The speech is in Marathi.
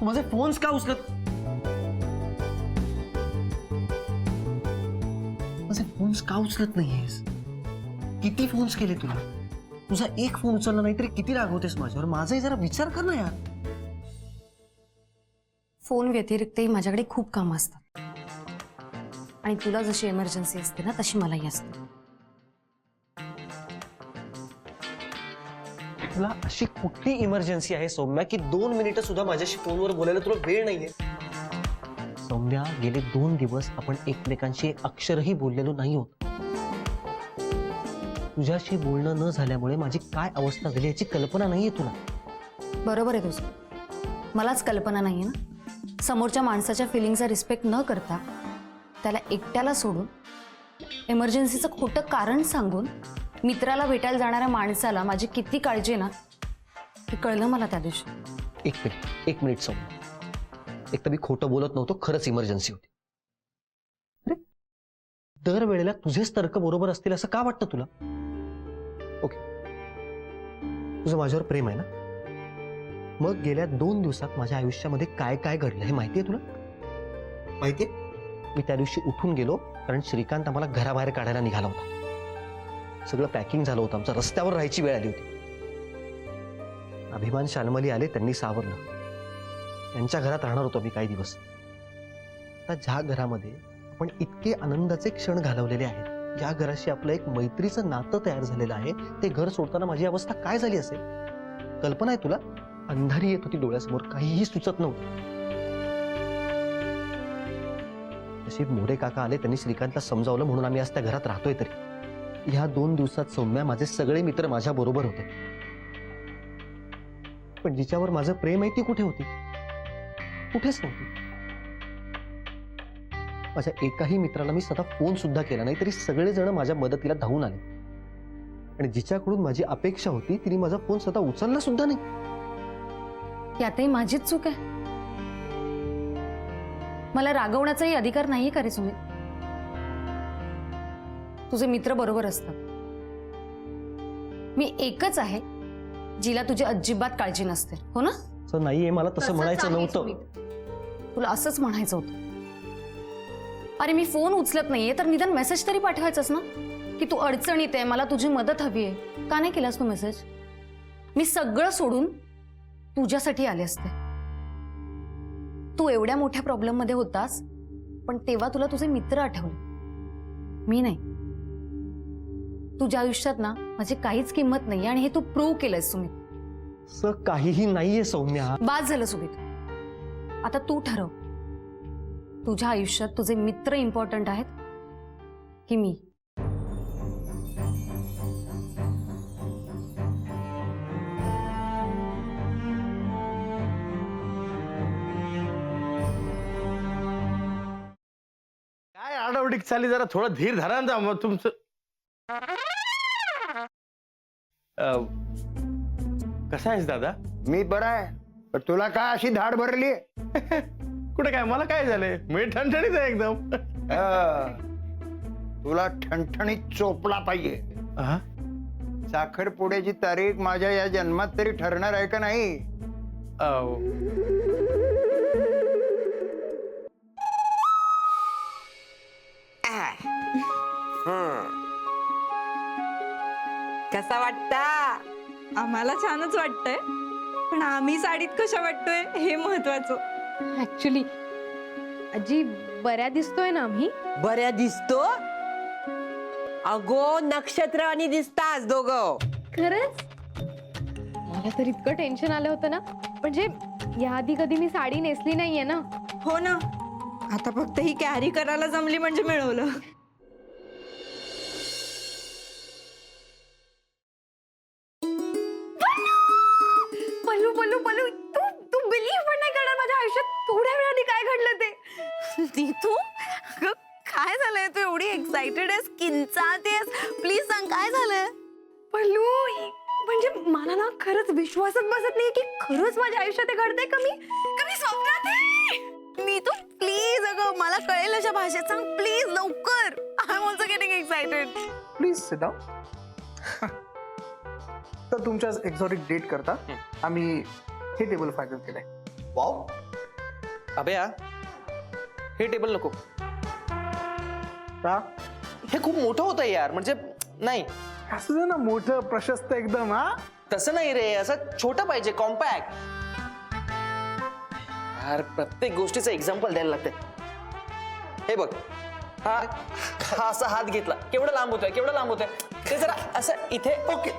माझे फोन्स का उचलत माझे फोन्स का उचलत नाहीयेस? किती फोन्स केले तुला? तुझा एक फोन उचलला नाही तरी किती रागवतेस माझ्यावर? माझाही जरा विचार कर ना यार. फोन व्यतिरिक्तही माझ्याकडे खूप कामं असतात आणि तुला जशी इमर्जन्सी असते ना तशी मलाही असते. तुला अशी कुठली इमर्जन्सी आहे सौम्या की 2 मिनिटं सुद्धा माझ्याशी फोनवर बोलायला तुला वेळ नाहीये? सौम्या, गेले 2 दिवस आपण एकमेकांशी एक अक्षरही बोललेलो नाही होत. तुझ्याशी बोलणं न झाल्यामुळे माझी काय अवस्था झाली याची कल्पना नाहीये तुला. बरोबर आहे तुझं. मलाच कल्पना नाहीये ना. समोरच्या माणसाच्या फिलिंगचा रिस्पेक्ट न करता त्याला एकट्याला सोडून इमर्जन्सीचं खोटं कारण सांगून मित्राला भेटायला जाणाऱ्या माणसाला माझी किती काळजी आहे ना हे कळलं मला त्या दिवशी. एक मिनिट सौम्या. एक तर मी खोटं बोलत नव्हतो, खरंच इमर्जन्सी होती. अरे दरवेळेला तुझेच तर्क बरोबर असतील असं का वाटतं तुला? ओके, तुझं माझ्यावर प्रेम आहे ना? मग गेल्या 2 दिवसात माझ्या आयुष्यामध्ये काय काय घडलं हे माहितीये तुला? माहितीये? मी त्या दिवशी उठून गेलो कारण श्रीकांत आम्हाला घराबाहेर काढायला निघाला होता. सगळं पॅकिंग झालं होतं, आमचं रस्त्यावर राहायची वेळ आली होती. अभिमान शालमली आले, त्यांनी सावरलं. त्यांच्या घरात राहणार होतो मी काही दिवस. आता ज्या घरामध्ये आपण इतके आनंदाचे क्षण घालवलेले आहेत, ज्या घराशी आपलं एक मैत्रीचं नातं तयार झालेलं आहे, ते घर सोडताना माझी अवस्था काय झाली असेल कल्पना आहे तुला? अंधारी येत होती डोळ्यासमोर, काहीही सुचत नव्हतं. नशीब मोरे काका आले, त्यांनी श्रीकांतला समजावलं म्हणून आम्ही आज त्या घरात राहतोय. तरी ह्या 2 दिवसात सौम्या माझे सगळे मित्र माझ्या बरोबर होते, पण जिच्यावर माझं प्रेम आहे ती कुठे होती? कुठेच नव्हती. माझ्या एकाही मित्राला मी सदा फोन सुद्धा केला नाही तरी सगळेजण माझ्या मदतीला धावून आले. आणि जिच्याकडून माझी अपेक्षा होती तिने माझा फोन सदा उचलला सुद्धा नाही. यातही माझीच चूक आहे. मला रागवण्याचाही अधिकार नाहीये का रे सुमित? तुझे मित्र बरोबर असतात. मी एकच आहे जिला तुझी अजिबात काळजी नसते, हो ना? असं नाहीये, मला तसं म्हणायचं नव्हतं. तुला असंच म्हणायचं होतं. अरे मी फोन उचलत नाहीये तर निदान मेसेज तरी पाठवायचंस ना की तू अडचणीत आहे, मला तुझी मदत हवी आहे. का नाही केलास तू मेसेज? मी सगळं सोडून तुझ्यासाठी आले असते. तू एवढ्या मोठ्या प्रॉब्लेम मध्ये होतास पण तेव्हा तुला तुझे मित्र आठवले, मी नाही. तुझ्या आयुष्यात ना माझी काहीच किंमत नाही आणि हे तू प्रूव्ह केलंयस सुमित. असं काहीही नाहीये सौम्या. बाद झालं सुमित. आता तू ठरव, तुझ्या आयुष्यात तुझे मित्र इम्पॉर्टंट आहेत की मी? काय आडावडीक चाली, जरा थोडा धीर धरा ना मग तुमचं. कसा आहेस दादा? मी बरा आहे, पण तुला काय अशी धाड भरली? कुठे काय, मला काय झालंय? मी ठणठणीत आहे एकदम. तुला ठणठणीत चोपला पाहिजे. साखरपुड्याची तारीख माझ्या या जन्मात तरी ठरणार आहे का नाही? कसा वाटता? आम्हाला छानच वाटतंय, पण आम्ही साडीत कशा वाटतोय हे महत्वाचं. ऍक्च्युली आजी बऱ्या दिसतोय ना आम्ही? बऱ्या दिसतो अगो, नक्षत्र आणि दिसतास दोघं. खरंच? मला तर इतकं टेन्शन आलं होतं ना, म्हणजे याआधी कधी मी साडी नेसली नाहीये ना. हो ना, आता फक्त ही कॅरी करायला जमली म्हणजे मिळवलं. पल्लू पल्लू पल्लू, तू बिलीव्ह पण नाही करणार माझ्या आयुष्यात थोड्या वेळाने काय घडलं ते. तू काय झालंय? तू एवढी एक्साइटेड आहेस, किंचाळतेस, प्लीज सांग काय झालंय? पल्लू, म्हणजे मला ना खरंच विश्वासच बसत नाही की खरंच माझ्या आयुष्यात हे घडतंय. कमी स्वप्नात आहे. नीतू प्लीज, अगं मला कळेल अशा भाषेत सांग प्लीज, लवकर. I am also getting excited. Please sit down. तर तुमच्या एक्झॉटिक डेट करता आम्ही हे टेबल फायनल केलंय. वाव, अभया हे टेबल नको. का हे खूप मोठं होतं यार, म्हणजे नाही असं दे ना मोठं प्रशस्त एकदम. हा तसं नाही रे, असं छोटं पाहिजे, कॉम्पॅक्ट. यार प्रत्येक गोष्टीचं एक्झाम्पल द्यायला लागते. हे बघ, हा हा असा हात घेतला, केवढं लांब होतोय, केवढं लांब होतोय. ते जरा असं इथे. ओके